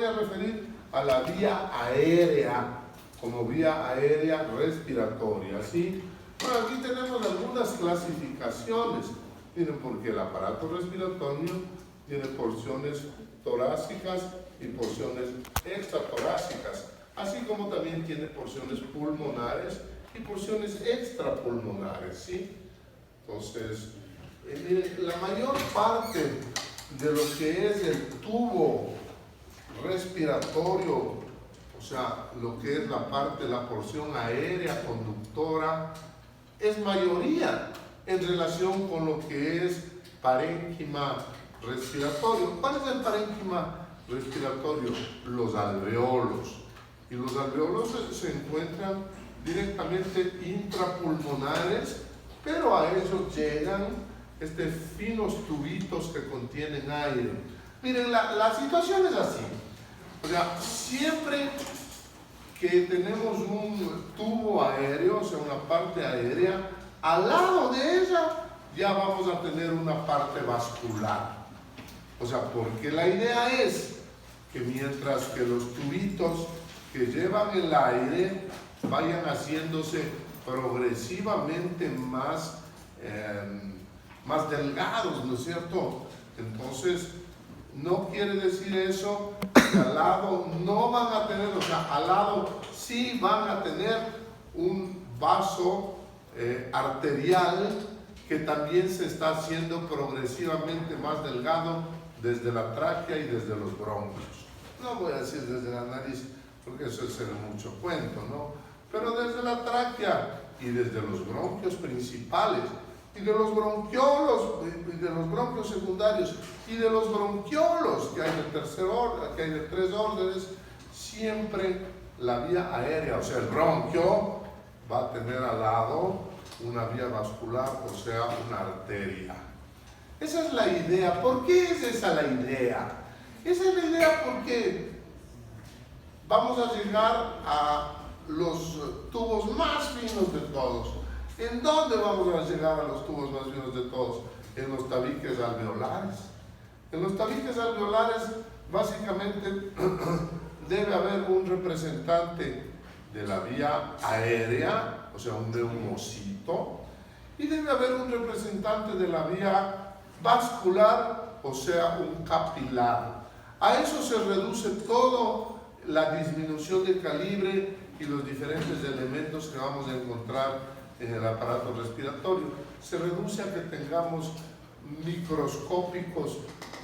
a referir a la vía aérea, como vía aérea respiratoria, ¿sí? Bueno, aquí tenemos algunas clasificaciones. Miren, porque el aparato respiratorio tiene porciones torácicas y porciones extratorácicas, así como también tiene porciones pulmonares y porciones extrapulmonares, ¿sí? Entonces, miren, la mayor parte de lo que es el tubo respiratorio, o sea, lo que es la parte, la porción aérea conductora, es mayoría en relación con lo que es parénquima respiratorio. ¿Cuál es el parénquima respiratorio? Los alveolos. Y los alveolos se encuentran directamente intrapulmonares, pero a ellos llegan finos tubitos que contienen aire. Miren, la situación es así. O sea, siempre que tenemos un tubo aéreo, o sea, una parte aérea, al lado de ella ya vamos a tener una parte vascular. O sea, porque la idea es que mientras que los tubitos que llevan el aire vayan haciéndose progresivamente más delgados, ¿no es cierto? Entonces, no quiere decir eso que al lado no van a tener, o sea, al lado sí van a tener un vaso arterial que también se está haciendo progresivamente más delgado desde la tráquea y desde los bronquios. No voy a decir desde la nariz, porque eso es hacer mucho cuento, ¿no? Pero desde la tráquea y desde los bronquios principales, y de los bronquiolos, y de los bronquios secundarios, y de los bronquiolos, que hay de tercer orden, que hay de 3 órdenes, siempre la vía aérea, o sea, el bronquio, va a tener al lado una vía vascular, o sea, una arteria. Esa es la idea. ¿Por qué es esa la idea? Esa es la idea porque vamos a llegar a los tubos más finos de todos. ¿En dónde vamos a llegar a los tubos más finos de todos? En los tabiques alveolares. En los tabiques alveolares, básicamente, debe haber un representante de la vía aérea, o sea, un neumocito, y debe haber un representante de la vía vascular, o sea, un capilar. A eso se reduce toda la disminución de calibre y los diferentes elementos que vamos a encontrar en el aparato respiratorio. Se reduce a que tengamos microscópicos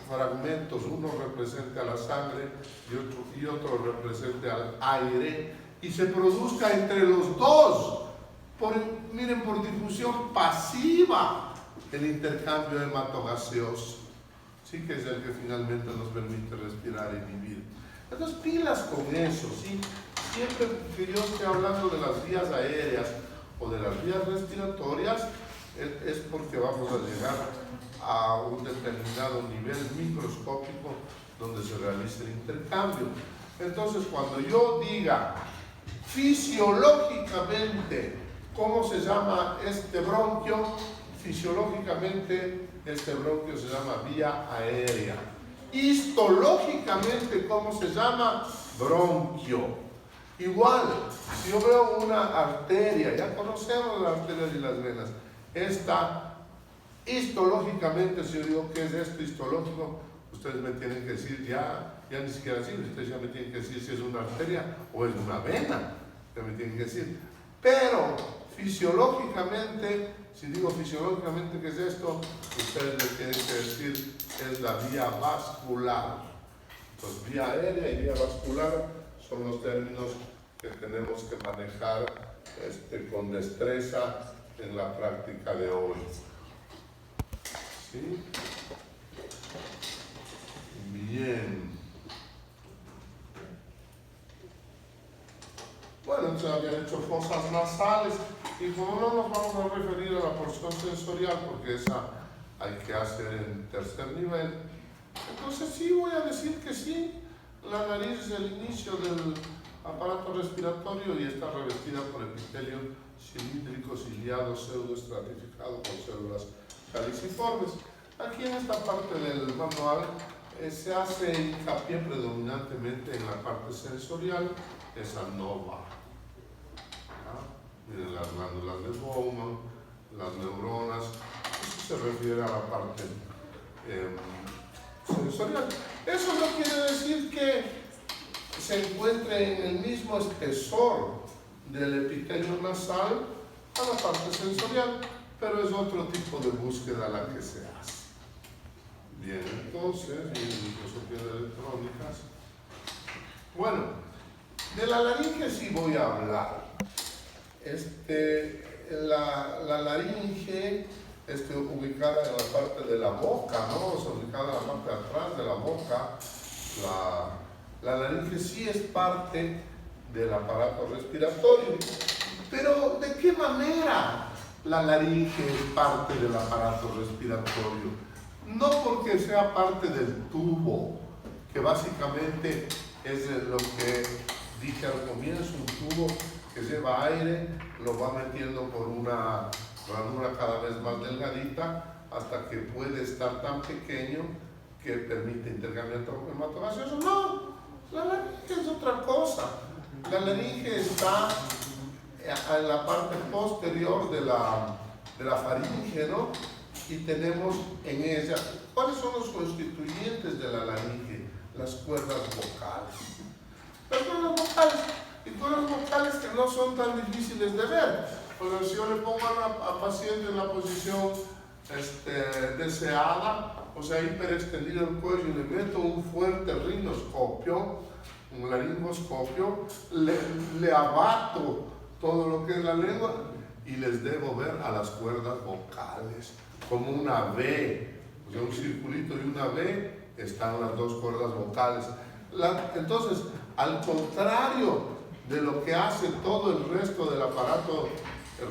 fragmentos, uno represente a la sangre y otro represente al aire, y se produzca entre los dos, miren, por difusión pasiva, el intercambio hematogaseoso, ¿sí? Que es el que finalmente nos permite respirar y vivir. Entonces, pilas con eso, ¿sí? Siempre que yo esté hablando de las vías aéreas o de las vías respiratorias, es porque vamos a llegar a un determinado nivel microscópico donde se realice el intercambio. Entonces, cuando yo diga fisiológicamente cómo se llama este bronquio, fisiológicamente este bronquio se llama vía aérea. Histológicamente, ¿cómo se llama? Bronquio. Igual, si yo veo una arteria, ya conocemos las arterias y las venas, esta histológicamente, si yo digo qué es esto histológico, ustedes me tienen que decir, ya ni siquiera así, ustedes ya me tienen que decir si es una arteria o es una vena, ya me tienen que decir. Pero fisiológicamente, si digo fisiológicamente qué es esto, ustedes me tienen que decir es la vía vascular. Entonces, vía aérea y vía vascular son los términos que tenemos que manejar con destreza en la práctica de hoy. ¿Sí? Bien. Bueno, entonces habían hecho fosas nasales, y como no nos vamos a referir a la porción sensorial, porque esa hay que hacer en tercer nivel, entonces sí voy a decir que sí, la nariz es el inicio del aparato respiratorio y está revestida por epitelio cilíndrico, ciliado, pseudoestratificado con células caliciformes. Aquí en esta parte del manual se hace hincapié predominantemente en la parte sensorial, esa no va. Miren las glándulas de Bowman, las neuronas, eso se refiere a la parte sensorial. Eso no quiere decir que se encuentre en el mismo espesor del epitelio nasal a la parte sensorial, pero es otro tipo de búsqueda la que se hace. Bien, entonces, microscopía de electrónicas. Bueno, de la laringe sí voy a hablar. La laringe ubicada en la parte de la boca, ¿no? O sea, ubicada en la parte de atrás de la boca. La laringe sí es parte del aparato respiratorio. Pero, ¿de qué manera la laringe es parte del aparato respiratorio? No porque sea parte del tubo, que básicamente es lo que dije al comienzo, un tubo que lleva aire, lo va metiendo por una ranura cada vez más delgadita hasta que puede estar tan pequeño que permite intercambiamiento hematogaseoso. No, la laringe es otra cosa. La laringe está en la parte posterior de la faringe, ¿no? Y tenemos en ella, ¿cuáles son los constituyentes de la laringe? Las cuerdas vocales. Las cuerdas vocales, y cuerdas vocales que no son tan difíciles de ver. Pero si yo le pongo a paciente en la posición deseada, o sea, hiperextendido el cuello, y le meto un fuerte rinoscopio, un laringoscopio, le abato todo lo que es la lengua y les debo ver a las cuerdas vocales como una V, o sea, un circulito y una V, están las dos cuerdas vocales. Entonces, al contrario de lo que hace todo el resto del aparato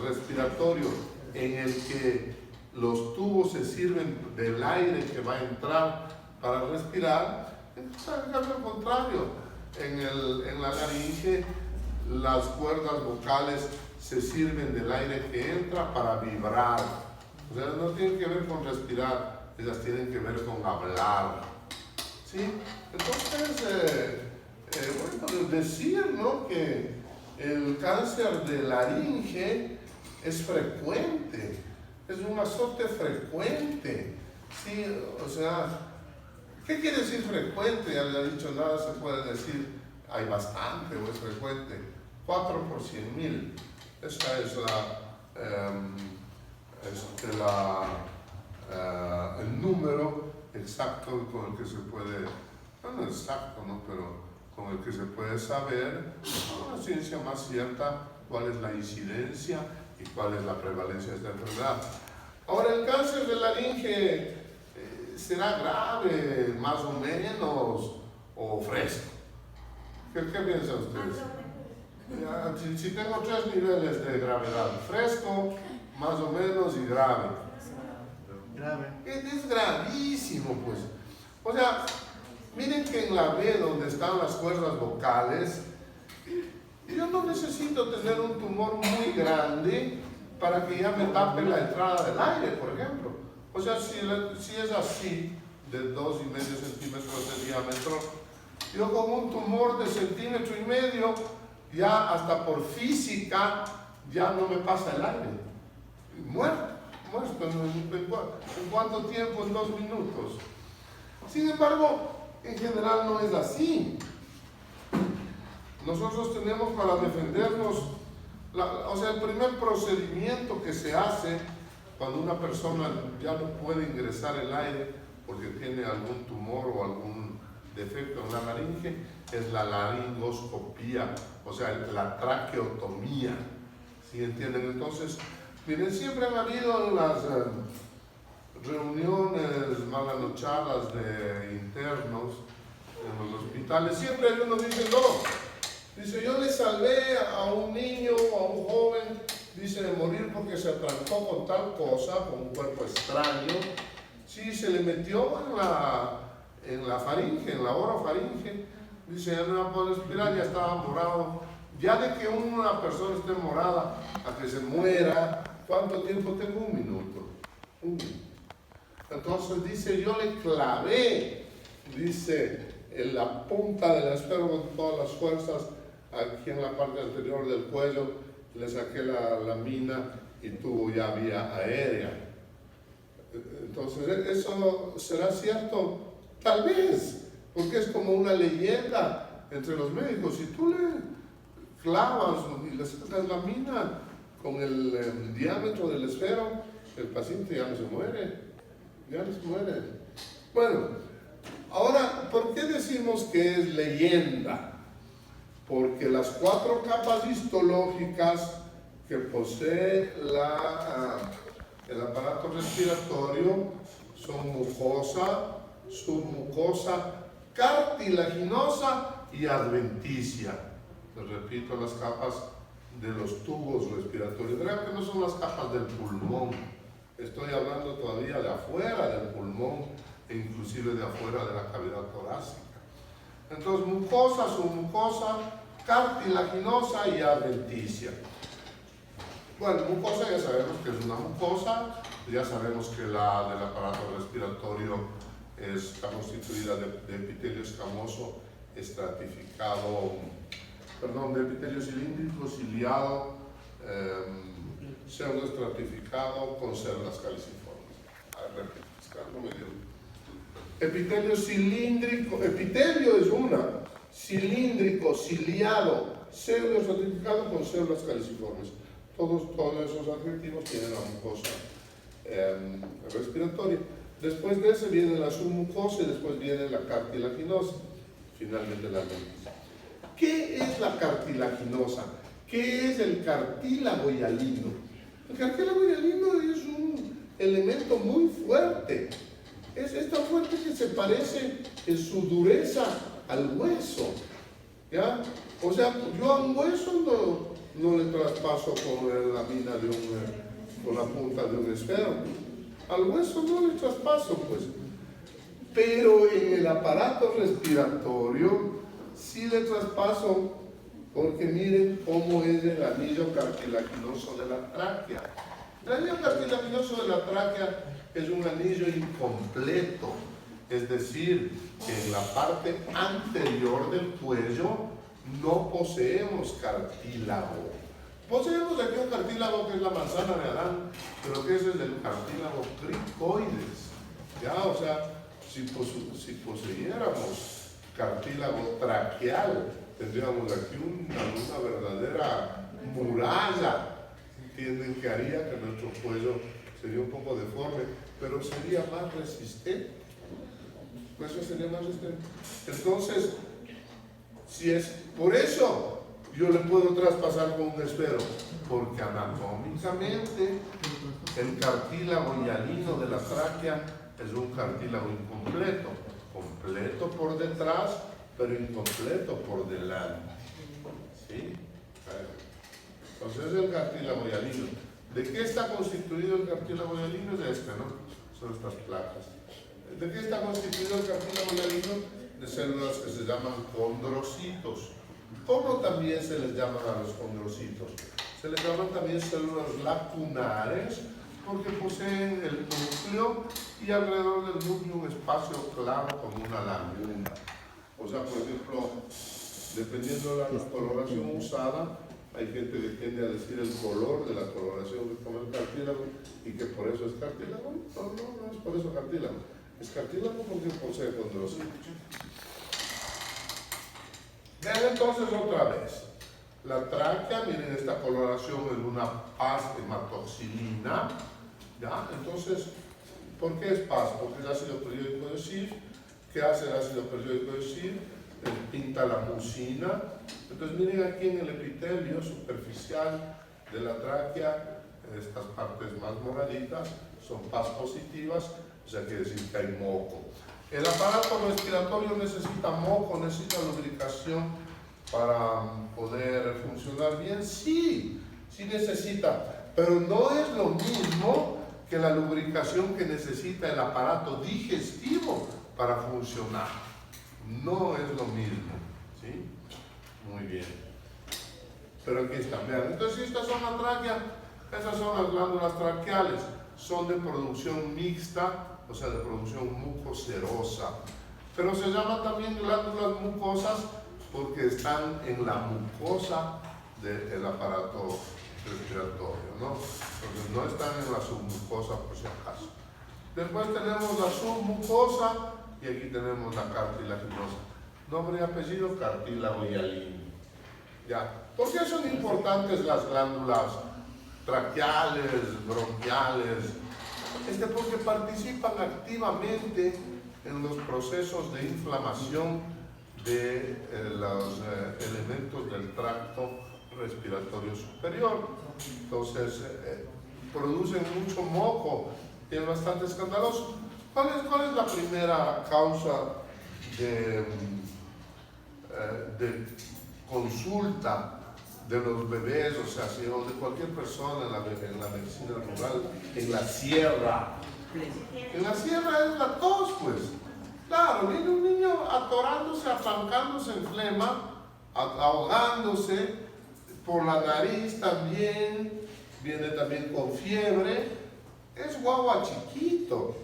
respiratorio, en el que los tubos se sirven del aire que va a entrar para respirar, entonces al contrario, en la laringe las cuerdas vocales se sirven del aire que entra para vibrar. O sea, no tienen que ver con respirar, ellas tienen que ver con hablar. ¿Sí? Entonces, bueno, decir, ¿no?, que el cáncer de laringe es frecuente, es un azote frecuente. ¿Sí? O sea, ¿qué quiere decir frecuente? Ya le he dicho, nada se puede decir, hay bastante o es frecuente. 4 por 100.000. Esa es el número exacto con el que se puede, no exacto, ¿no?, pero con el que se puede saber, una ciencia más cierta, cuál es la incidencia y cuál es la prevalencia de esta enfermedad. Ahora, el cáncer de laringe será grave, más o menos, o fresco. ¿Qué piensan ustedes? Si tengo 3 niveles de gravedad: fresco, más o menos y grave. Grave. Es gravísimo, pues. O sea, miren que en la B, donde están las cuerdas vocales, yo no necesito tener un tumor muy grande para que ya me tape la entrada del aire, por ejemplo. O sea, si es así, de 2,5 centímetros de diámetro, yo con un tumor de 1,5 centímetros, ya hasta por física, ya no me pasa el aire. Muerto. ¿En cuánto tiempo? En 2 minutos. Sin embargo, en general no es así. Nosotros tenemos para defendernos, o sea, el primer procedimiento que se hace cuando una persona ya no puede ingresar el aire porque tiene algún tumor o algún defecto en la laringe, es la laringoscopía, o sea, la traqueotomía. ¿Sí entienden? Entonces, miren, siempre han habido en las reuniones malanochadas de internos en los hospitales, siempre hay uno dice, no, dice, yo le salvé a un niño o a un joven, dice, de morir porque se atrancó con tal cosa, con un cuerpo extraño. Sí, se le metió en la faringe, en la orofaringe, dice, ya no puedo respirar, ya estaba morado. Ya de que una persona esté morada a que se muera, ¿cuánto tiempo tengo? 1 minuto. 1 minuto. Entonces dice, yo le clavé dice, en la punta del esfero con todas las fuerzas, aquí en la parte anterior del cuello, le saqué la lámina y tuvo ya vía aérea. Entonces, ¿eso será cierto? Tal vez, porque es como una leyenda entre los médicos. Si tú le clavas y le sacas la lámina con el diámetro del esfero, el paciente ya no se muere. Ya no se muere. Bueno, ahora, ¿por qué decimos que es leyenda? Porque las 4 capas histológicas que posee el aparato respiratorio son mucosa, submucosa, cartilaginosa y adventicia. Les repito, las capas de los tubos respiratorios. Vean que no son las capas del pulmón. Estoy hablando todavía de afuera del pulmón e inclusive de afuera de la cavidad torácica. Entonces, mucosa, submucosa, cartilaginosa y adventicia. Bueno, mucosa ya sabemos que es una mucosa, ya sabemos que la del aparato respiratorio está constituida de epitelio escamoso estratificado, de epitelio cilíndrico, ciliado, pseudoestratificado con células caliciformes. A ver, no me dio. Epitelio cilíndrico, epitelio es cilíndrico, ciliado, pseudoestratificado con células caliciformes. Todos esos adjetivos tienen la mucosa respiratoria. Después de ese viene la submucosa y después viene la cartilaginosa, finalmente la adventicia. ¿Qué es la cartilaginosa? ¿Qué es el cartílago hialino? El cartílago hialino es un elemento muy fuerte. Es tan fuerte que se parece en su dureza al hueso. ¿Ya? O sea, yo a un hueso no le traspaso con la lámina con la punta de un esfero. Al hueso no le traspaso, pues. Pero en el aparato respiratorio sí le traspaso, porque miren cómo es el anillo cartilaginoso de la tráquea. El anillo cartilaginoso de la tráquea es un anillo incompleto, es decir, que en la parte anterior del cuello no poseemos cartílago. Poseemos aquí un cartílago que es la manzana de Adán, pero que ese es el cartílago cricoides. Ya, o sea, si poseyéramos cartílago traqueal, tendríamos aquí una verdadera muralla, ¿entienden? Que haría que nuestro cuello sería un poco deforme, pero sería más resistente. Pues eso sería más resistente. Entonces, si es por eso, yo le puedo traspasar con un esfero, porque anatómicamente el cartílago hialino de la tráquea es un cartílago incompleto, completo por detrás, pero incompleto por delante. ¿Sí? Entonces es el cartílago hialino. ¿De qué está constituido el cartílago hialino? Es este, ¿no? Son estas placas. ¿De qué está constituido el cartílago hialino? De células que se llaman condrocitos. ¿Cómo también se les llama a los condrocitos? Se les llaman también células lacunares, porque poseen el núcleo y alrededor del núcleo un espacio claro como una laguna. O sea, por ejemplo, dependiendo de la coloración usada, hay gente que tiende a decir el color de la coloración que toma el cartílago y que por eso es cartílago. No es por eso cartílago. Es cartílago porque posee condrocitos. Vean entonces otra vez. La tráquea, miren esta coloración es una paz hematoxilina. ¿Ya? Entonces, ¿por qué es paz? Porque es ácido periódico de Schiff. ¿Qué hace el ácido periódico de Schiff? Pinta la mucina. Entonces miren aquí en el epitelio superficial de la tráquea, estas partes más moraditas son paz positivas, o sea, quiere decir que hay moco. El aparato respiratorio necesita moco, necesita lubricación para poder funcionar bien. Sí necesita, pero no es lo mismo que la lubricación que necesita el aparato digestivo para funcionar. No es lo mismo, ¿sí? Muy bien. Pero aquí están, vean. Entonces, estas son la tráquea, esas son las glándulas traqueales, son de producción mixta, o sea, de producción mucocerosa. Pero se llaman también glándulas mucosas porque están en la mucosa del aparato respiratorio, ¿no? Entonces no están en la submucosa por si acaso. Después tenemos la submucosa y aquí tenemos la cartilaginosa. Nombre y apellido, cartílago hialino. ¿Ya? ¿Por qué son importantes las glándulas traqueales, bronquiales? Porque participan activamente en los procesos de inflamación de los elementos del tracto respiratorio superior. Entonces, producen mucho moco y es bastante escandaloso. ¿Cuál es la primera causa de consulta de los bebés, o sea, o de cualquier persona en la medicina rural, en la sierra? En la sierra es la tos, pues. Claro, viene un niño atorándose, afancándose en flema, ahogándose por la nariz también, viene también con fiebre. Es guagua chiquito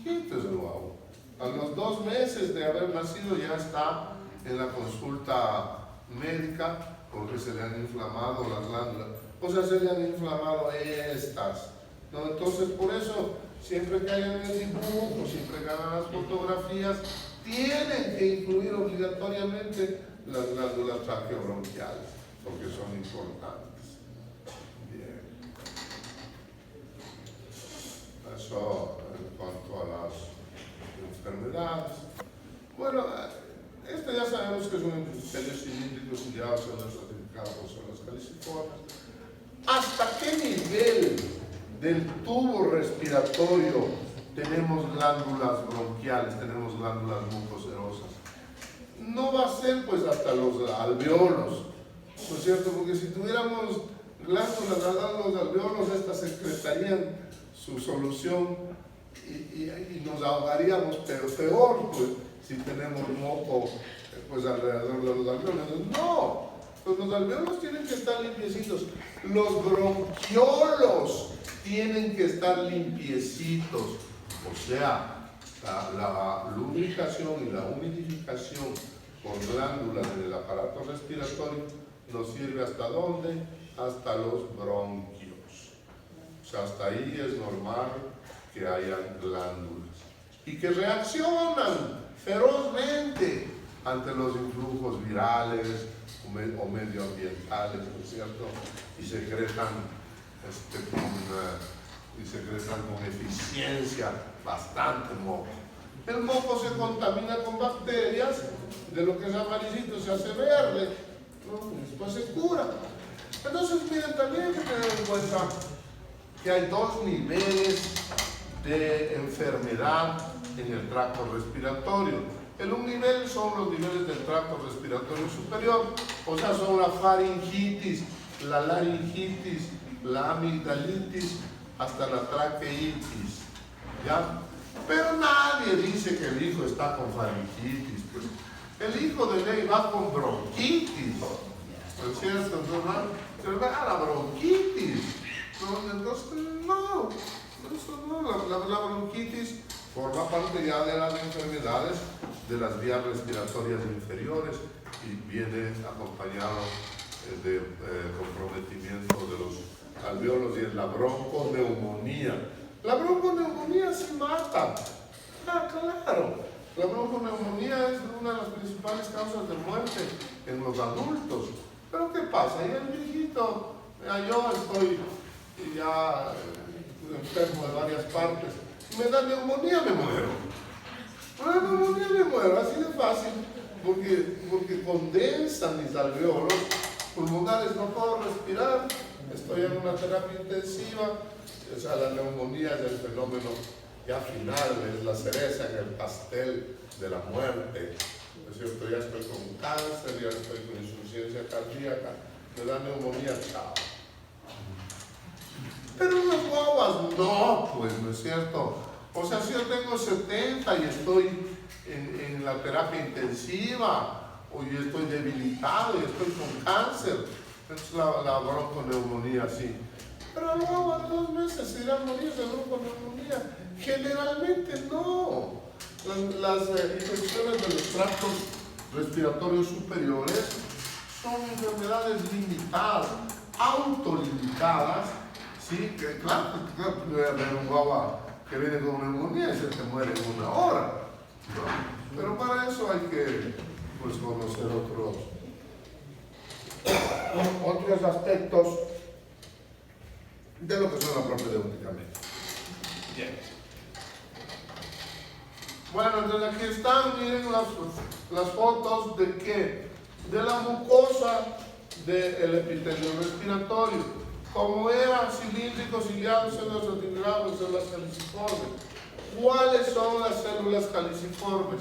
es el guagua. A los 2 meses de haber nacido ya está en la consulta médica porque se le han inflamado las glándulas, o sea, se le han inflamado estas, ¿no? Entonces, por eso, siempre que hayan el dibujo, siempre que hagan las fotografías, tienen que incluir obligatoriamente las glándulas traqueobronquiales, porque son importantes. Bien. Eso en cuanto a las enfermedades. Bueno, este ya sabemos que es un epitelio cilíndrico ciliado, son estratificados por zonas caliciformes. ¿Hasta qué nivel del tubo respiratorio tenemos glándulas bronquiales, tenemos glándulas mucoserosas? No va a ser pues hasta los alveolos, ¿no es cierto? Porque si tuviéramos glándulas al los alveolos, estas secretarían su solución y nos ahogaríamos, pero peor, pues, si tenemos moco pues alrededor de los alveolos. No, pues los alveolos tienen que estar limpiecitos. Los bronquiolos tienen que estar limpiecitos. O sea, la lubricación y la humidificación con glándulas en el aparato respiratorio nos sirve ¿hasta dónde? Hasta los bronquios. O sea, hasta ahí es normal que hayan glándulas y que reaccionan ferozmente ante los influjos virales o medioambientales, ¿no es cierto? Y secretan con eficiencia bastante moco. El moco se contamina con bacterias, de lo que es amarillito se hace verde, ¿no? Después se cura. Entonces, miren, también hay que tener en cuenta que hay 2 niveles de enfermedad en el tracto respiratorio. El un nivel son los niveles del tracto respiratorio superior, o sea, son la faringitis, la laringitis, la amigdalitis, hasta la traqueitis, ¿ya? Pero nadie dice que el hijo está con faringitis, pues. El hijo de ley va con bronquitis, ¿no es cierto? Se le va a la bronquitis, ¿no? Entonces, no, eso no, la bronquitis forma parte ya de las enfermedades de las vías respiratorias inferiores y viene acompañado de comprometimiento de los alveolos y es la bronconeumonía. La bronconeumonía sí mata. Ah, claro. La bronconeumonía es una de las principales causas de muerte en los adultos. Pero ¿qué pasa? Y el viejito, yo estoy ya enfermo de varias partes, me da neumonía, me muero. La neumonía me muero, así de fácil, porque condensan mis alveolos pulmonares, no puedo respirar, estoy en una terapia intensiva. O sea, la neumonía es el fenómeno ya final, es la cereza en el pastel de la muerte. Es cierto, ya estoy con cáncer, ya estoy con insuficiencia cardíaca, me da neumonía, chao. Pero las guaguas no, pues, ¿no es cierto? O sea, si yo tengo 70 y estoy en la terapia intensiva, o yo estoy debilitado y estoy con cáncer, entonces la bronconeumonía sí. Pero luego a 2 meses se irán a morir de bronconeumonía. Generalmente no. Las infecciones de los tractos respiratorios superiores son enfermedades limitadas, autolimitadas, ¿sí? Que claro, puede haber un guagua que viene con neumonía y se te muere en 1 hora, ¿no? Pero para eso hay que pues, conocer otros aspectos de lo que son la propedéuticamente. Bien. Bueno, entonces aquí están, miren las fotos de qué, de la mucosa del epitelio respiratorio, como eran cilíndricos, ciliados, células reticulades, células caliciformes. ¿Cuáles son las células caliciformes?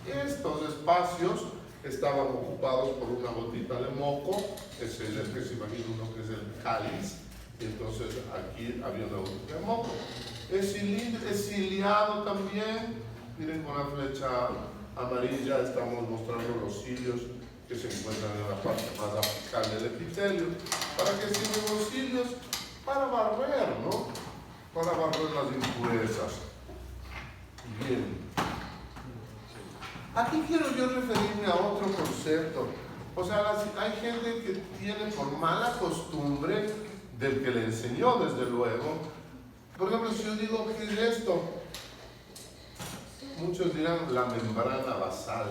Estos espacios estaban ocupados por una gotita de moco, es el que se imagina uno que es el cáliz, y entonces aquí había una gotita de moco. Es ciliado también. Miren, con la flecha amarilla estamos mostrando los cilios que se encuentran en la parte más apical del epitelio. ¿Para qué sirven los cilios? Para barrer, ¿no? Para barrer las impurezas. Bien. Aquí quiero yo referirme a otro concepto. O sea, hay gente que tiene por mala costumbre, del que le enseñó desde luego. Por ejemplo, si yo digo, ¿qué es esto? Muchos dirán la membrana basal.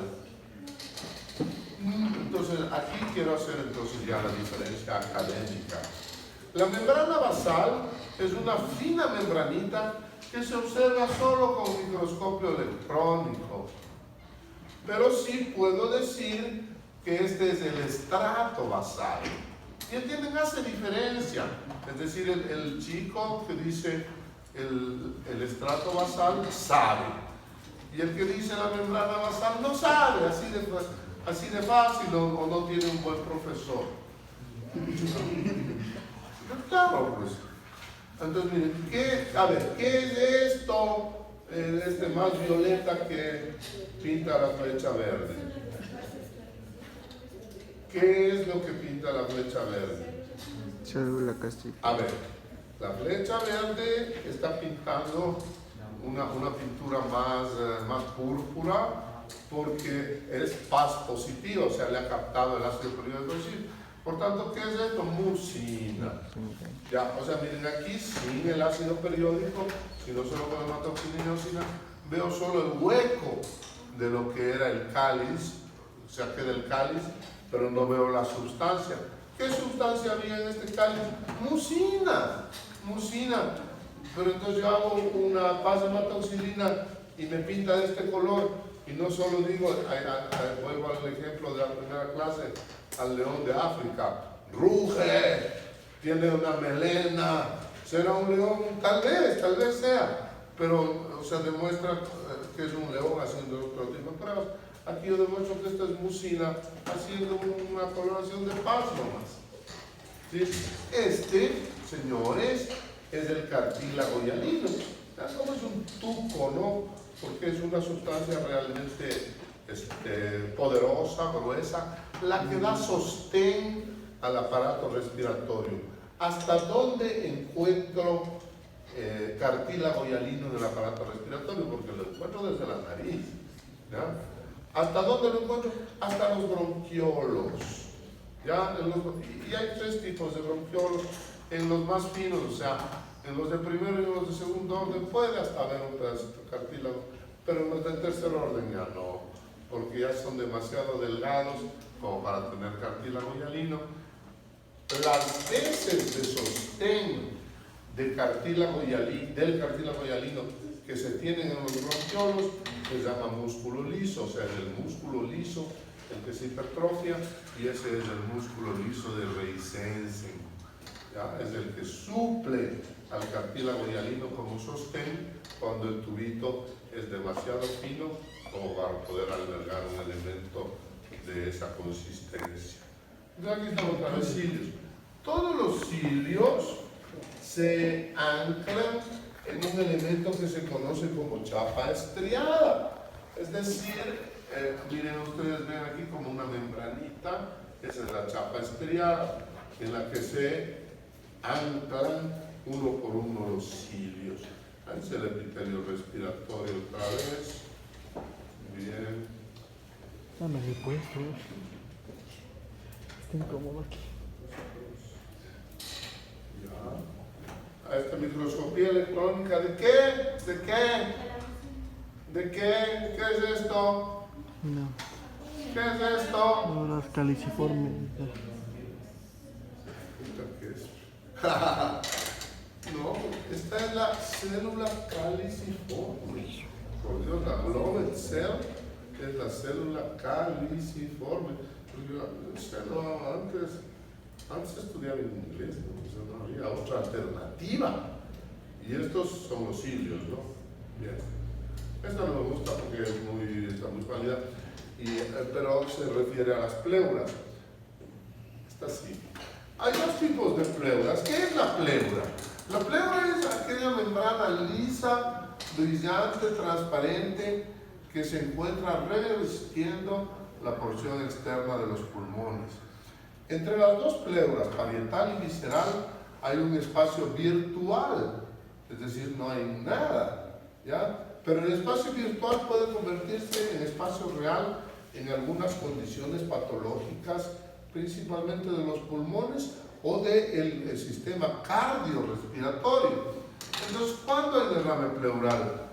Entonces, aquí quiero hacer entonces ya la diferencia académica. La membrana basal es una fina membranita que se observa solo con microscopio electrónico. Pero sí puedo decir que este es el estrato basal. ¿Y entienden? Hace diferencia. Es decir, el chico que dice el estrato basal sabe. Y el que dice la membrana basal no sabe, así de fácil, o no tiene un buen profesor. Claro, pues. Entonces, miren, ¿qué es esto? Este más violeta que pinta la flecha verde. ¿Qué es lo que pinta la flecha verde? Célula castillo. A ver, la flecha verde está pintando una pintura más púrpura porque es paz positiva, o sea, le ha captado el ácido periódico. Por tanto, ¿qué es esto? Mucina. Ya, o sea, miren aquí, sin el ácido periódico, sino solo con hematoxina y eosina, veo solo el hueco de lo que era el cáliz, o sea, que del cáliz, pero no veo la sustancia. ¿Qué sustancia había en este cáliz? Mucina. Pero entonces yo hago una paz de hematoxilina y me pinta de este color, y no solo digo, vuelvo al ejemplo de la primera clase, al león de África, ruge, tiene una melena, será un león, tal vez sea, pero o sea, demuestra que es un león haciendo otro tipo de pruebas. Aquí yo demuestro que esta es mucina haciendo una coloración de paz nomás. ¿Sí? Este, señores, es el cartílago hialino. Como es un tuco, ¿no? Porque es una sustancia realmente poderosa, gruesa, la que da sostén al aparato respiratorio. ¿Hasta dónde encuentro cartílago hialino en el aparato respiratorio? Porque lo encuentro desde la nariz, ¿ya? ¿Hasta dónde lo encuentro? Hasta los bronquiolos, ¿ya? Y hay 3 tipos de bronquiolos. En los más finos, o sea, en los de primero y en los de segundo orden puede hasta haber un pedacito de cartílago, pero en los de tercer orden ya no, porque ya son demasiado delgados como para tener cartílago hialino. Las veces de sostén del cartílago hialino que se tienen en los bronquiolos se llama músculo liso, o sea, es el músculo liso el que se hipertrofia, y ese es el músculo liso de Reisensen. ¿Ya? Es el que suple al cartílago hialino como sostén cuando el tubito es demasiado fino como para poder albergar un elemento de esa consistencia. Entonces aquí estamos para los cilios. Todos los cilios se anclan en un elemento que se conoce como chapa estriada. Es decir, miren ustedes, ven aquí como una membranita, esa es la chapa estriada, en la que se anclan uno por uno los cilios. Ahí es el epitelio respiratorio otra vez. bien. No me lo he puesto. Está incómodo aquí. Ya. A esta microscopía electrónica, ¿de qué? ¿De qué? ¿De qué? ¿Qué es esto? No, ¿Qué es esto? no, las caliciformes. ¿Qué es? No, esta es la célula caliciforme. Por Dios, la Globet Cell es la célula caliciforme. Antes estudiaba en inglés, ¿no? O sea, no había otra alternativa. Y estos son los cilios, ¿no? Bien. Esta no me gusta porque está muy pálida, pero se refiere a las pleuras. Esta sí. Hay dos tipos de pleuras. ¿Qué es la pleura? La pleura es aquella membrana lisa, brillante, transparente, que se encuentra revestiendo la porción externa de los pulmones. Entre las dos pleuras, parietal y visceral, hay un espacio virtual, es decir, no hay nada, ¿ya? Pero el espacio virtual puede convertirse en espacio real en algunas condiciones patológicas, principalmente de los pulmones o del sistema cardiorrespiratorio. Entonces, ¿cuándo hay derrame pleural?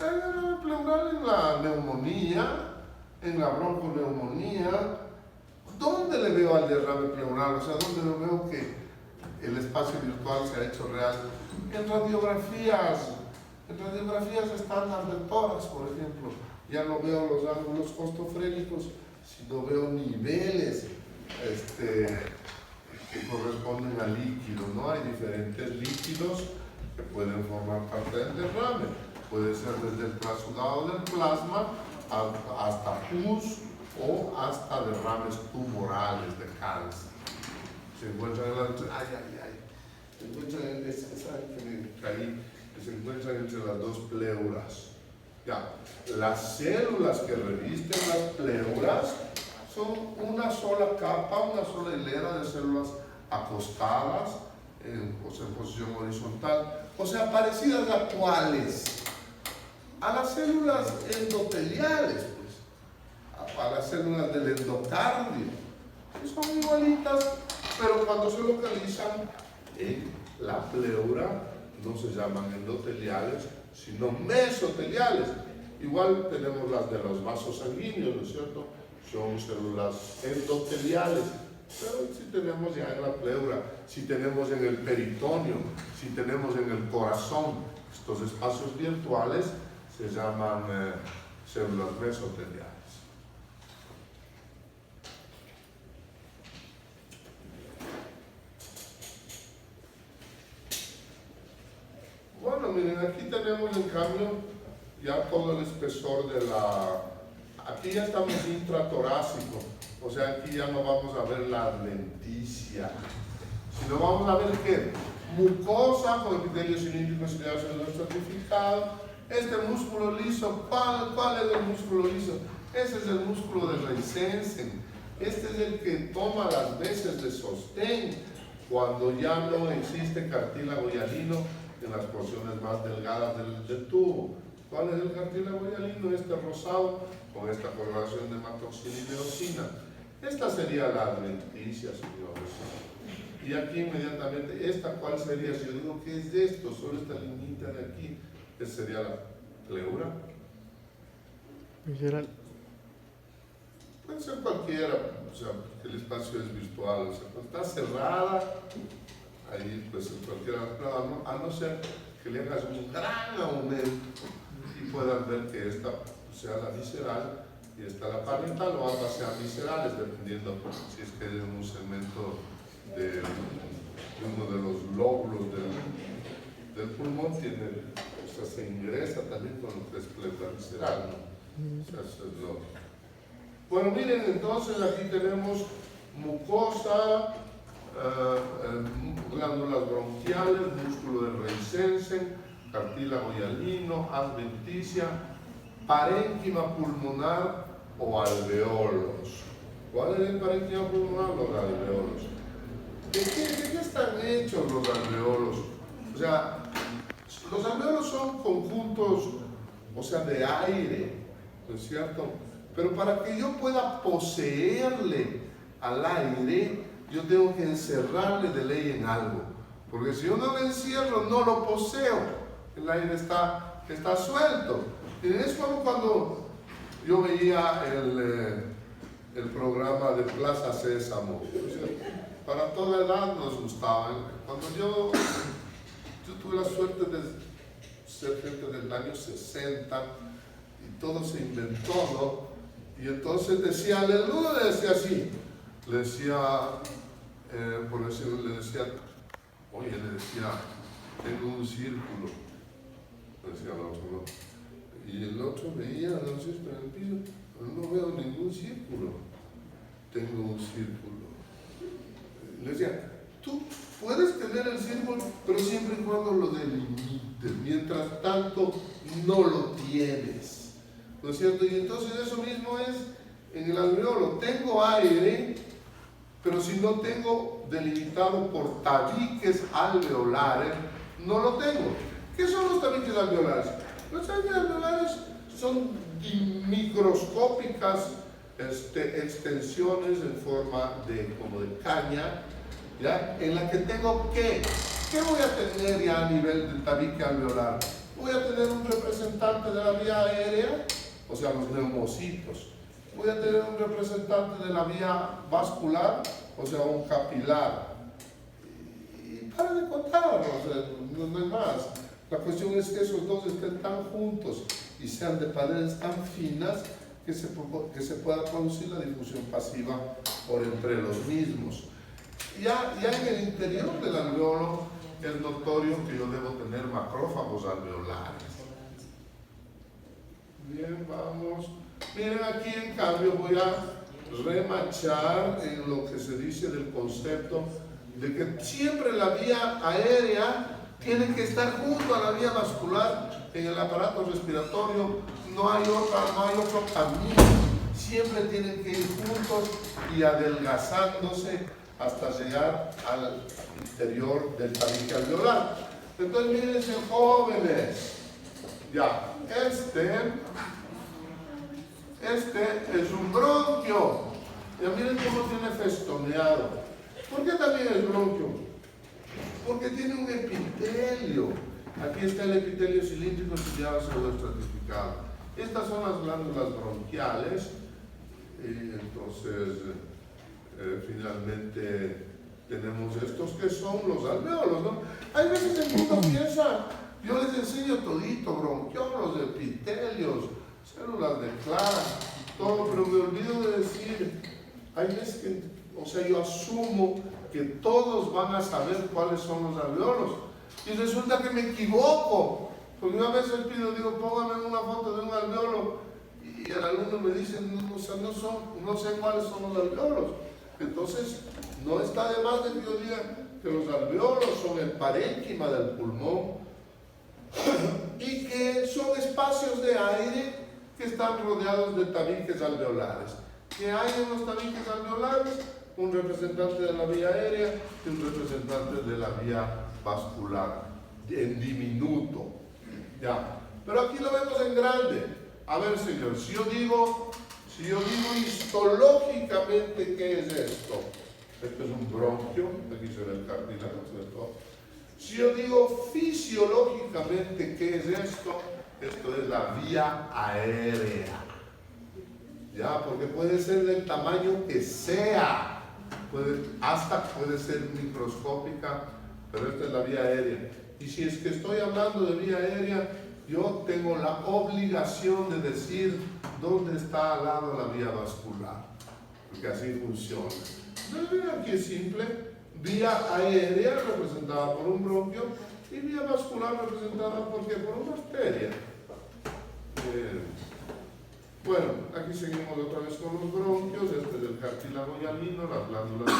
Hay derrame pleural en la neumonía, en la bronconeumonía. ¿Dónde le veo al derrame pleural? O sea, ¿dónde lo veo que el espacio virtual se ha hecho real? En radiografías estándar de tórax, por ejemplo. Ya no veo los ángulos costofrénicos, sino veo niveles que corresponden al líquido, ¿no? Hay diferentes líquidos que pueden formar parte del derrame. Puede ser desde el trasudado del plasma hasta pus o hasta derrames tumorales de cáncer. Se encuentran se encuentran entre las dos pleuras. Ya. Las células que revisten las pleuras son una sola capa, una sola hilera de células acostadas, en posición horizontal, o sea, parecidas a cuáles, a las células endoteliales, pues, a las células del endocardio, que son igualitas, pero cuando se localizan en la pleura no se llaman endoteliales, sino mesoteliales. Igual tenemos las de los vasos sanguíneos, ¿no es cierto? Son células endoteliales. Pero si tenemos ya en la pleura, si tenemos en el peritoneo, si tenemos en el corazón, estos espacios virtuales se llaman células mesoteliales. Bueno, miren, aquí tenemos en cambio ya todo el espesor de la... Aquí ya estamos intratorácico, o sea, aquí ya no vamos a ver la adventicia, sino vamos a ver qué, mucosa con epitelio cilíndrico ciliado estratificado. Este músculo liso, ¿cuál es el músculo liso? Ese es el músculo de Reisensen. Este es el que toma las veces de sostén cuando ya no existe cartílago hialino en las porciones más delgadas del tubo. ¿Cuál es el cartílago hialino? Este rosado con esta coloración de hematoxina y eosina. Esta sería la adventicia, señores. Y aquí inmediatamente, ¿esta cuál sería? Si yo digo, ¿qué es esto? Solo esta liñita de aquí. ¿Esta sería la pleura? Visceral. Puede ser cualquiera, o sea, el espacio es virtual, o sea, cuando está cerrada, ahí pues cualquiera, a no ser que le hagas un gran aumento y puedan ver que esta sea la visceral y esta la parietal, o ambas sean viscerales, dependiendo si es que es un segmento de uno de los lóbulos del pulmón, tiene, o sea, se ingresa también con lo que es pleura visceral, ¿no? O sea, eso es lo... Bueno, miren, entonces aquí tenemos mucosa, glándulas bronquiales, músculo de Reisensen, cartílago hialino, adventicia, parénquima pulmonar o alveolos. ¿Cuál es el parénquima pulmonar? Los alveolos. ¿De qué están hechos los alveolos? O sea, los alveolos son conjuntos, o sea, de aire, ¿no es cierto? Pero para que yo pueda poseerle al aire, yo tengo que encerrarle de ley en algo. Porque si yo no lo encierro, no lo poseo. El aire está suelto. Y es como cuando yo veía el programa de Plaza Sésamo. Para toda edad nos gustaba. Cuando yo tuve la suerte de ser gente del año 60 y todo se inventó, ¿no? Y entonces decía, aleluya, le decía así. Le decía, por decirlo, le decía, oye, le decía, tengo un círculo. Le decía al otro, ¿no? Y el otro veía, no sé, en el piso, no veo ningún círculo. Tengo un círculo. Le decía, tú puedes tener el círculo, pero siempre y cuando lo delimites. Mientras tanto, no lo tienes. ¿No es cierto? Y entonces eso mismo es en el alveolo. Tengo aire, pero si no tengo delimitado por tabiques alveolares, no lo tengo. ¿Qué son los tabiques alveolares? Los tabiques alveolares son microscópicas extensiones en forma como de caña, ¿ya? En la que tengo ¿qué voy a tener ya a nivel del tabique alveolar? Voy a tener un representante de la vía aérea, o sea, los neumocitos. Voy a tener un representante de la vía vascular, o sea, un capilar. Y para de contar, o sea, no hay más. La cuestión es que esos dos estén tan juntos y sean de paredes tan finas que se pueda producir la difusión pasiva por entre los mismos. Ya en el interior del alveolo es notorio que yo debo tener macrófagos alveolares. Bien, vamos. Miren, aquí en cambio voy a remachar en lo que se dice del concepto de que siempre la vía aérea tiene que estar junto a la vía vascular en el aparato respiratorio. No hay otro camino. Siempre tienen que ir juntos y adelgazándose hasta llegar al interior del tabique alveolar. Entonces, miren, jóvenes, ya, este es un bronquio. Ya miren cómo tiene festoneado. ¿Por qué también es bronquio? Porque tiene un epitelio. Aquí está el epitelio cilíndrico estudiado pseudoestratificado. Estas son las glándulas bronquiales. Y entonces, finalmente, tenemos estos que son los alveolos, ¿no? Hay veces el mundo piensa, yo les enseño todito, bronquiolos, epitelios, células de Clara, todo, pero me olvido de decir, hay veces que, o sea, yo asumo que todos van a saber cuáles son los alveolos, y resulta que me equivoco, porque yo a veces pido, digo, póngame una foto de un alveolo, y el alumno me dice, no sé cuáles son los alveolos. Entonces, no está de más de que yo diga que los alveolos son el parénquima del pulmón y que son espacios de aire que están rodeados de tabiques alveolares. ¿Qué hay en los tabiques alveolares? Un representante de la vía aérea y un representante de la vía vascular, en diminuto. Ya. Pero aquí lo vemos en grande. A ver, señor, si yo digo histológicamente, ¿qué es esto? Esto es un bronquio, aquí se ve el cartílago, ¿cierto? Si yo digo fisiológicamente, ¿qué es esto? Esto es la vía aérea. Ya, porque puede ser del tamaño que sea, hasta puede ser microscópica, pero esta es la vía aérea. Y si es que estoy hablando de vía aérea, yo tengo la obligación de decir dónde está al lado la vía vascular, porque así funciona. Entonces, vean que es simple: vía aérea representada por un bronquio y vía vascular representada por una arteria. Bueno, aquí seguimos otra vez con los bronquios. Este es el cartílago hialino, las glándulas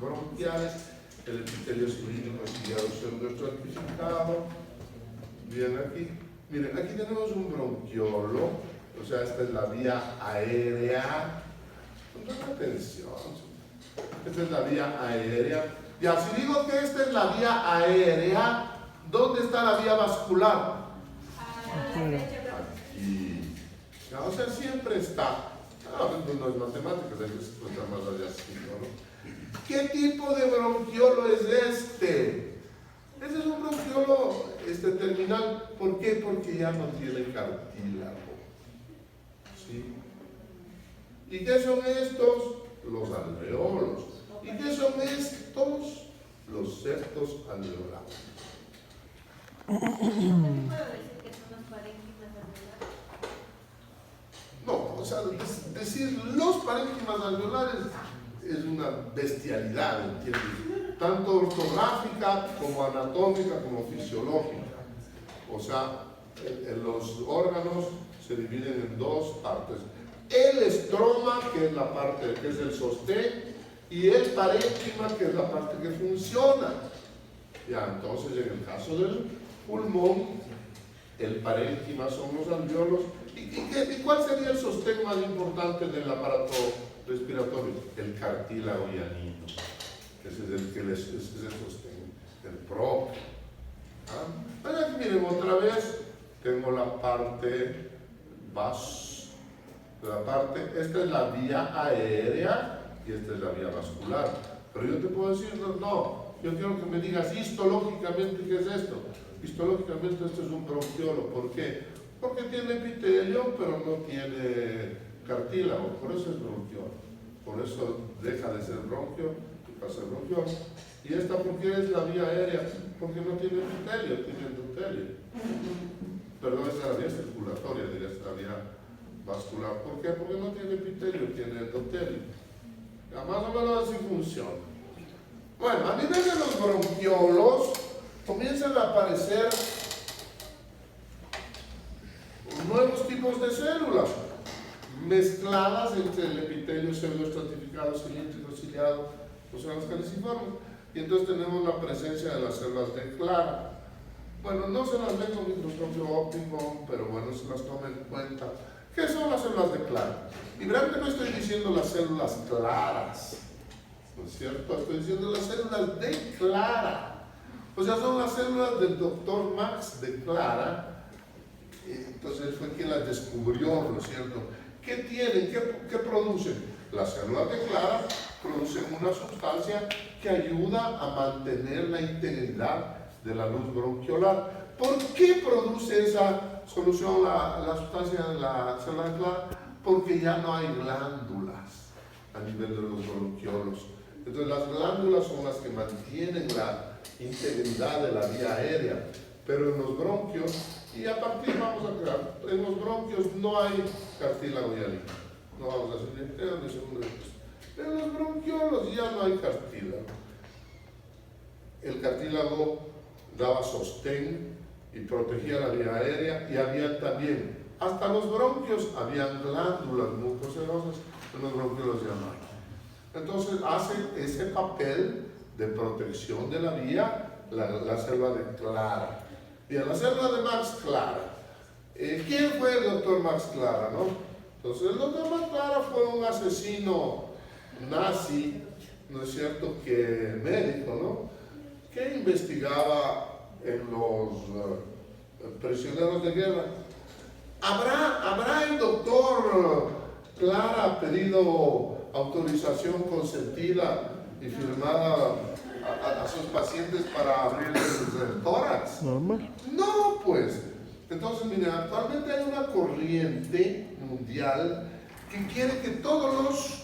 bronquiales, el epitelio cilíndrico estudiado pseudoestratificado. Bien, aquí. Miren, aquí tenemos un bronquiolo, o sea, esta es la vía aérea. Pongan atención. Esta es la vía aérea. Ya, si digo que esta es la vía aérea, ¿dónde está la vía vascular? Aquí. Ya, O sea, siempre está. Pues no es matemáticas, hay que explicar más allá, ¿no? ¿Qué tipo de bronquiolo es este? Este es un bronquiolo terminal. ¿Por qué? Porque ya no tiene cartílago. ¿Sí? ¿Y qué son estos? Los alveolos. ¿Y qué son estos? Los septos alveolares. ¿No puedo decir que son los parénquimas alveolares? No, o sea, decir los parénquimas alveolares es una bestialidad, ¿entiendes? Tanto ortográfica como anatómica como fisiológica. O sea, los órganos se dividen en dos partes. El estroma, que es la parte que es el sostén, y el parénquima, que es la parte que funciona. Ya, entonces, en el caso del pulmón, el parénquima son los alveolos. ¿Y cuál sería el sostén más importante del aparato respiratorio? El cartílago hialino. Ese es el sostén, el propio. Ahora, miren, otra vez tengo la parte esta es la vía aérea y esta es la vía vascular. Pero yo te puedo decir, no, yo quiero que me digas histológicamente qué es esto. Histológicamente esto es un bronquiolo. ¿Por qué? Porque tiene epitelio, pero no tiene cartílago. Por eso es bronquiolo. Por eso deja de ser bronquio y pasa a ser bronquiolo. ¿Y esta por qué es la vía aérea? Porque no tiene epitelio, tiene endotelio. Perdón, esa es la vía circulatoria, diría, esta vía vascular. ¿Por qué? Porque no tiene epitelio, tiene endotelio. Ya más o menos así funciona. Bueno, a nivel de los bronquiolos, comienzan a aparecer nuevos tipos de células mezcladas entre el epitelio pseudoestratificado, cilíndrico, ciliado, o sea, las caliciformes. Y entonces tenemos la presencia de las células de Clara. Bueno, no se las ve con microscopio óptico, pero bueno, se las toma en cuenta. ¿Qué son las células de Clara? Y verán que no estoy diciendo las células claras, ¿no es cierto? Estoy diciendo las células de Clara. O sea, son las células del doctor Max de Clara. Entonces él fue quien las descubrió, ¿no es cierto? ¿Qué tienen? ¿Qué producen? Las células de Clara producen una sustancia que ayuda a mantener la integridad de la luz bronquiolar. ¿Por qué produce esa solución la sustancia de la célula de Clara? Porque ya no hay glándulas a nivel de los bronquiolos. Entonces las glándulas son las que mantienen la integridad de la vía aérea. Pero en los bronquios, y a partir vamos a crear, en los bronquios no hay cartílago hialino. No vamos a hacer ni primero ni segundo. En los bronquiolos ya no hay cartílago. El cartílago daba sostén y protegía la vía aérea, y había también, hasta los bronquios, habían glándulas mucoserosas, en los bronquiolos ya no hay. Entonces hace ese papel de protección de la vía la célula de Clara. Bien, la célula de Max Clara. ¿Quién fue el doctor Max Clara, no? Entonces el doctor Max Clara fue un asesino nazi, ¿no es cierto?, que médico, ¿no?, que investigaba en los prisioneros de guerra. ¿Habrá el doctor Clara pedido autorización consentida y firmada a sus pacientes para abrirles el tórax? Normal. No, pues. Entonces, miren, actualmente hay una corriente mundial que quiere que todos los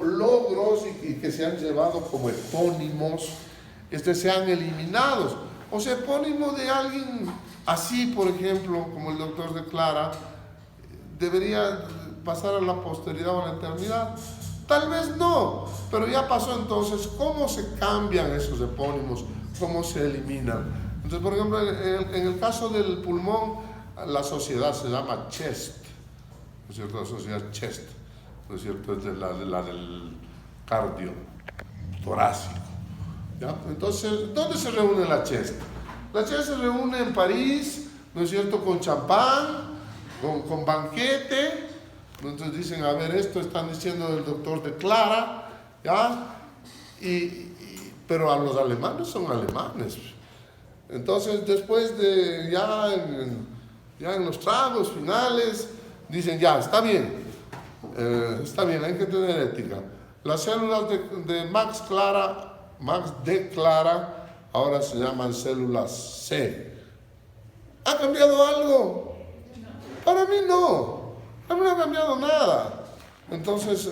logros y que se han llevado como epónimos sean eliminados. O sea, epónimo de alguien así, por ejemplo, como el doctor de Clara, debería pasar a la posteridad o a la eternidad. Tal vez no, pero ya pasó. Entonces, ¿cómo se cambian esos epónimos? ¿Cómo se eliminan? Entonces, por ejemplo, en el caso del pulmón, la sociedad se llama CHEST, ¿no es cierto? La sociedad CHEST, ¿no es cierto? Es la del cardio torácico. ¿Ya? Entonces, ¿dónde se reúne la CHEST? La CHEST se reúne en París, ¿no es cierto?, con champán, con banquete. Entonces dicen, a ver, esto están diciendo del doctor de Clara, ¿ya? Pero a los alemanes son alemanes. Entonces, después de ya Ya en los tragos finales dicen, ya, está bien, hay que tener ética. Las células de Max de Clara, ahora se llaman células C. ¿Ha cambiado algo? Para mí no. A mí no ha cambiado nada. Entonces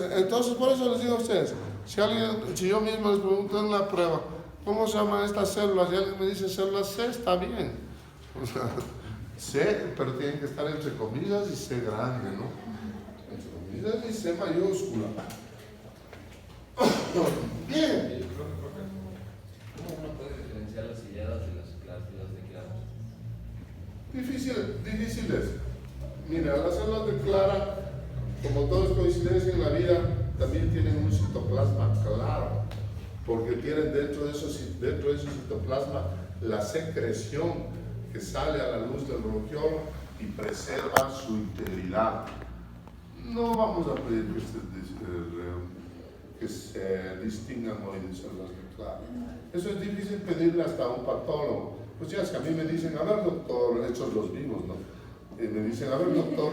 por eso les digo a ustedes, si yo mismo les pregunto en la prueba, ¿cómo se llaman estas células? Y alguien me dice células C, está bien. O sea, C, pero tienen que estar entre comillas y C grande, ¿no? Entre comillas y C mayúscula. Bien. ¿Cómo uno puede diferenciar las hiladas de las cláusulas de Clara? Difíciles. Mira, las células de Clara, como todo es coincidencia en la vida, también tienen un citoplasma claro, porque tienen dentro de ese citoplasma la secreción que sale a la luz del bronquiolo y preserva su integridad. No vamos a pedir que se distingan hoy de células de Clara. Eso es difícil pedirle hasta a un patólogo. Pues ya, si a mí me dicen, a ver doctor, hechos los vivos, ¿no? Y me dicen, a ver doctor,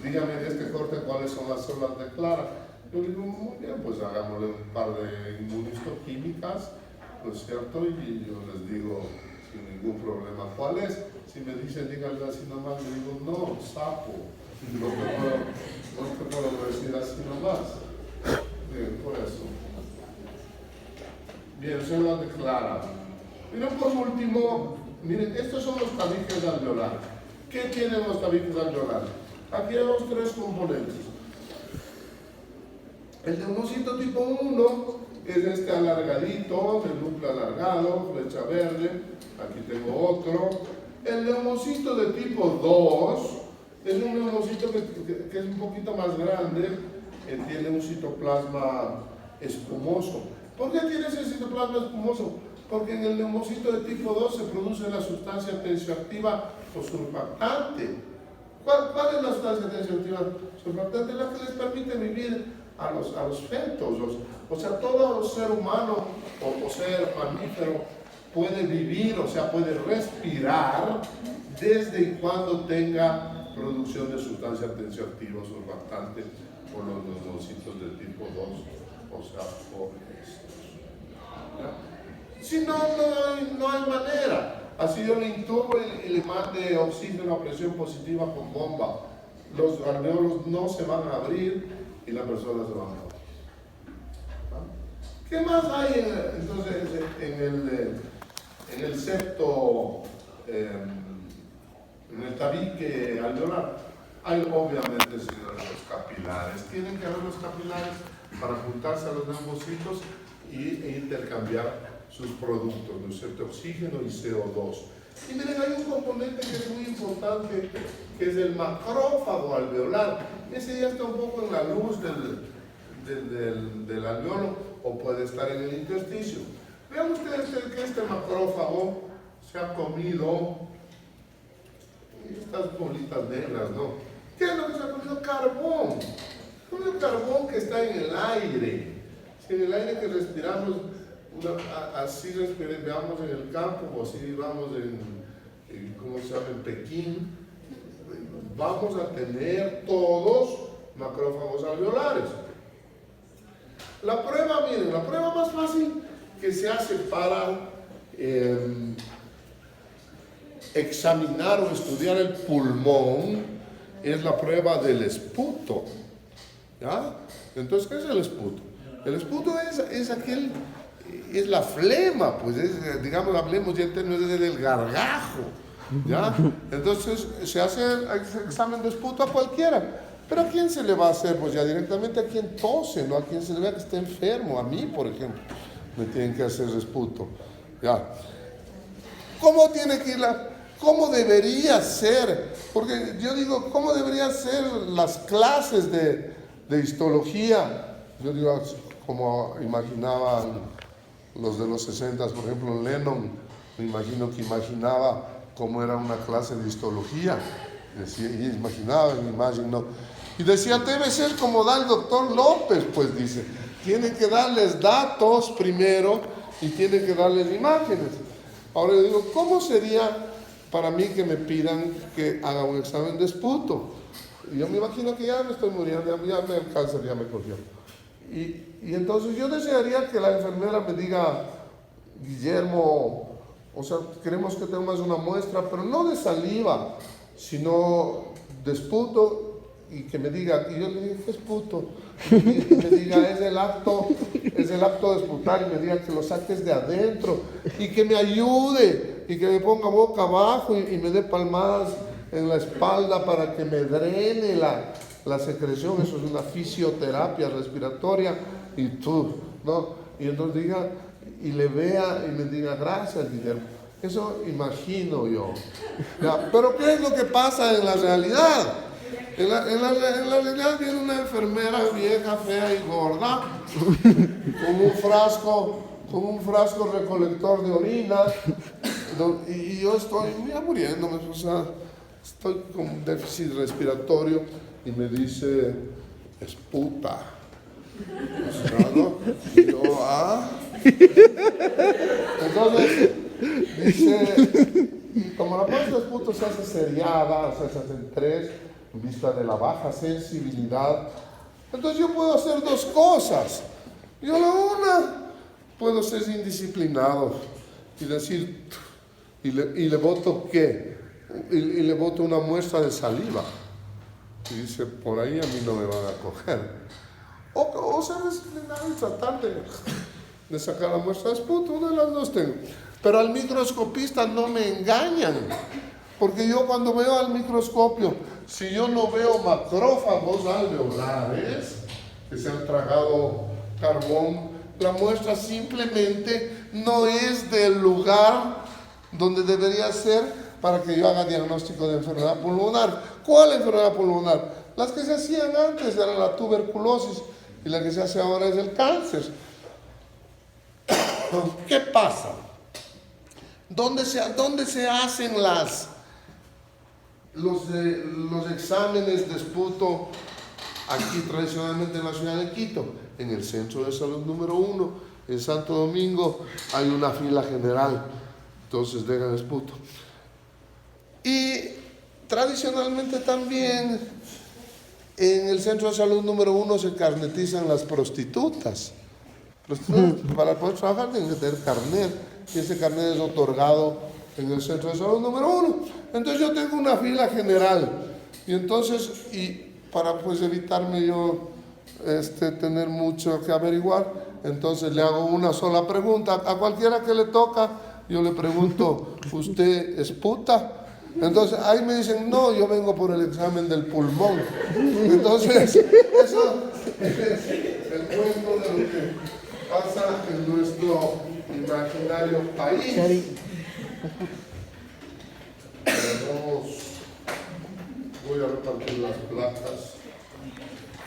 dígame en este corte cuáles son las células de Clara. Yo digo, muy bien, pues hagámosle un par de inmunistoquímicas, ¿no es cierto? Y yo les digo, sin ningún problema, ¿cuál es? Si me dicen, díganle así nomás, le digo, no, sapo. No te puedo decir así nomás. Bien, por eso. Bien, células de Clara. Miren, por último, miren, estos son los tabiques alveolares. ¿Qué tienen los tabiques alveolares? Aquí vemos tres componentes. El leucocito tipo 1 es este alargadito, el núcleo alargado, flecha verde. Aquí tengo otro. El leucocito de tipo 2 es un leucocito que es un poquito más grande, tiene un citoplasma espumoso. ¿Por qué tiene ese citoplasma espumoso? Porque en el leucocito de tipo 2 se produce la sustancia tensioactiva o surfactante. ¿Cuál es la sustancia tensioactiva surfactante? La que les permite vivir a los fetos. O sea, todo ser humano o ser mamífero puede vivir, o sea, puede respirar desde y cuando tenga producción de sustancia tensioactiva o surfactante por los leucocitos de tipo 2, o sea, por estos. Si no, no hay manera. Así yo le intubo y le mande oxígeno a presión positiva con bomba. Los alveolos no se van a abrir y la persona se va a morir. ¿Qué más hay entonces en el septo, en el tabique alveolar? Hay obviamente, señores, los capilares. Tienen que haber los capilares para juntarse a los leucocitos e intercambiar sus productos, ¿no es cierto? Oxígeno y CO2. Y miren, hay un componente que es muy importante, que es el macrófago alveolar. Ese ya está un poco en la luz del alveolo, o puede estar en el intersticio. Vean ustedes que este macrófago se ha comido estas bolitas negras, ¿no? ¿Qué es lo que se ha comido? Carbón. Un carbón que está en el aire. Si en el aire que respiramos, así veamos en el campo, o así vamos ¿cómo se llama? En Pekín, vamos a tener todos macrófagos alveolares. La prueba, miren, la prueba más fácil que se hace para examinar o estudiar el pulmón es la prueba del esputo. ¿Ya? Entonces, ¿qué es el esputo? El esputo es la flema, pues, digamos, hablemos ya en términos del gargajo, ¿ya? Entonces, se hace examen de esputo a cualquiera. ¿Pero a quién se le va a hacer? Pues ya directamente a quien tose, no a quien se le vea que está enfermo. A mí, por ejemplo, me tienen que hacer esputo, ¿ya? ¿Cómo tiene que ir cómo debería ser? Porque yo digo, ¿cómo deberían ser las clases de histología? Yo digo, como imaginaban los de los 60, por ejemplo, Lennon, me imagino que imaginaba cómo era una clase de histología. Decía, y imaginaba en imagen, ¿no? Y decía, debe ser como da el doctor López, pues dice, tiene que darles datos primero y tiene que darles imágenes. Ahora yo digo, ¿cómo sería para mí que me pidan que haga un examen de esputo. Y yo me imagino que ya me estoy muriendo, ya el cáncer ya me cogió. Y entonces yo desearía que la enfermera me diga, Guillermo, o sea, queremos que tengas una muestra, pero no de saliva, sino de esputo, y que me diga, y yo le digo, ¿qué esputo? Y me diga, es el acto de esputar, y me diga que lo saques de adentro, y que me ayude, y que me ponga boca abajo, y me dé palmadas en la espalda para que me drene la secreción. Eso es una fisioterapia respiratoria, y tú, ¿no? Y entonces diga, y le vea, y me diga, gracias, Guillermo. Eso imagino yo. ¿Ya? Pero ¿qué es lo que pasa en la realidad? En la realidad viene una enfermera vieja, fea y gorda, con un frasco recolector de orina, y yo estoy ya muriéndome, o sea, estoy con un déficit respiratorio, y me dice, es puta. O sea, ¿no? Y yo, Entonces, dice, y como la muestra es puto se hace seriada, o sea, se hace en 3, en vista de la baja sensibilidad, entonces yo puedo hacer 2 cosas. Yo la una, puedo ser indisciplinado y decir, y le boto ¿qué? Y le boto una muestra de saliva. Y dice, por ahí a mí no me van a coger. O ser disciplinado y tratar de sacar la muestra de esputo, una de las 2 tengo. Pero al microscopista no me engañan, porque yo cuando veo al microscopio, si yo no veo macrófagos alveolares que se han tragado carbón, la muestra simplemente no es del lugar donde debería ser para que yo haga diagnóstico de enfermedad pulmonar. ¿Cuál enfermedad pulmonar? Las que se hacían antes era la tuberculosis, y la que se hace ahora es el cáncer. ¿Qué pasa? ¿Dónde se hacen los exámenes de esputo? Aquí tradicionalmente en la ciudad de Quito, en el Centro de Salud número 1, en Santo Domingo hay una fila general, entonces dejan esputo. Y tradicionalmente también en el Centro de Salud número 1 se carnetizan las prostitutas. Para poder trabajar tienen que tener carnet, y ese carnet es otorgado en el Centro de Salud número 1. Entonces yo tengo una fila general, y entonces, y para pues evitarme yo tener mucho que averiguar, entonces le hago una sola pregunta. A cualquiera que le toca, yo le pregunto, ¿usted es puta? Entonces ahí me dicen, no, yo vengo por el examen del pulmón. Entonces, eso es el cuento de lo que pasa en nuestro imaginario país. Voy a repartir las placas.